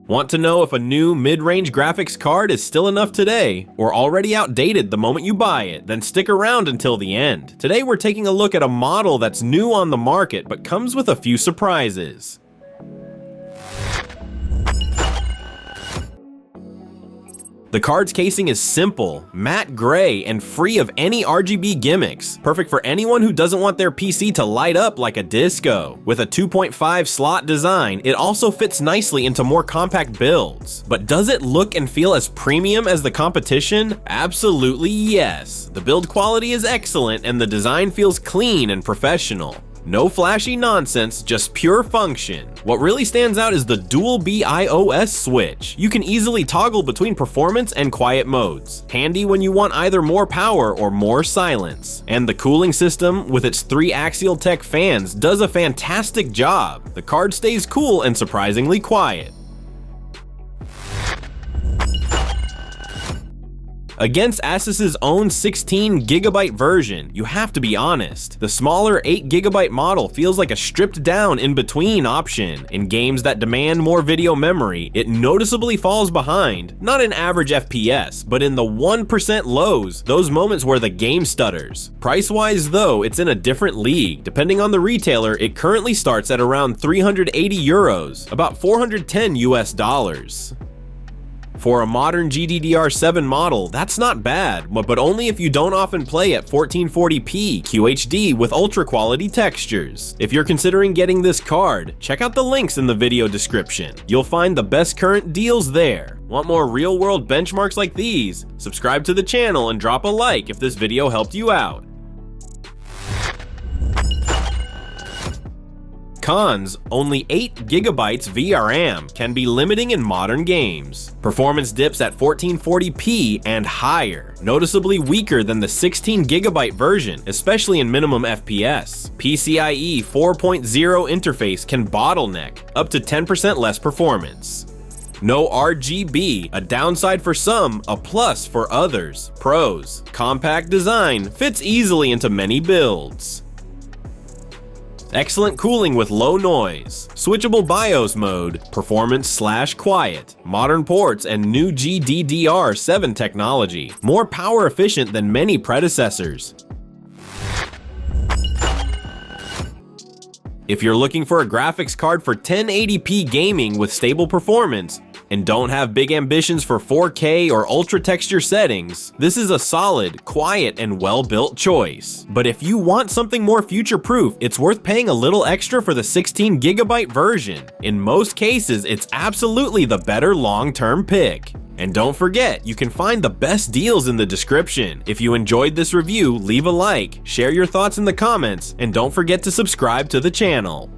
Want to know if a new mid-range graphics card is still enough today, or already outdated the moment you buy it? Then stick around until the end. Today we're taking a look at a model that's new on the market but comes with a few surprises. The card's casing is simple, matte gray, and free of any RGB gimmicks. Perfect for anyone who doesn't want their PC to light up like a disco. With a 2.5 slot design, it also fits nicely into more compact builds. But does it look and feel as premium as the competition? Absolutely yes. The build quality is excellent and the design feels clean and professional. No flashy nonsense, just pure function. What really stands out is the dual BIOS switch. You can easily toggle between performance and quiet modes. Handy when you want either more power or more silence. And the cooling system, with its 3 Axial Tech fans, does a fantastic job. The card stays cool and surprisingly quiet. Against ASUS's own 16GB version, you have to be honest. The smaller 8GB model feels like a stripped down in-between option. In games that demand more video memory, it noticeably falls behind, not in average FPS, but in the 1% lows, those moments where the game stutters. Price-wise though, it's in a different league. Depending on the retailer, it currently starts at around 380 euros, about $410 US. For a modern GDDR7 model, that's not bad, but only if you don't often play at 1440p QHD with ultra quality textures. If you're considering getting this card, check out the links in the video description. You'll find the best current deals there. Want more real-world benchmarks like these? Subscribe to the channel and drop a like if this video helped you out. Cons: only 8GB VRAM can be limiting in modern games. Performance dips at 1440p and higher, noticeably weaker than the 16GB version, especially in minimum FPS. PCIe 4.0 interface can bottleneck, up to 10% less performance. No RGB, a downside for some, a plus for others. Pros: compact design, fits easily into many builds. Excellent cooling with low noise, switchable BIOS mode, performance/quiet, modern ports, and new GDDR7 technology, more power efficient than many predecessors. If you're looking for a graphics card for 1080p gaming with stable performance, and don't have big ambitions for 4K or ultra texture settings, this is a solid, quiet, and well-built choice. But if you want something more future-proof, it's worth paying a little extra for the 16GB version. In most cases, it's absolutely the better long-term pick. And don't forget, you can find the best deals in the description. If you enjoyed this review, leave a like, share your thoughts in the comments, and don't forget to subscribe to the channel.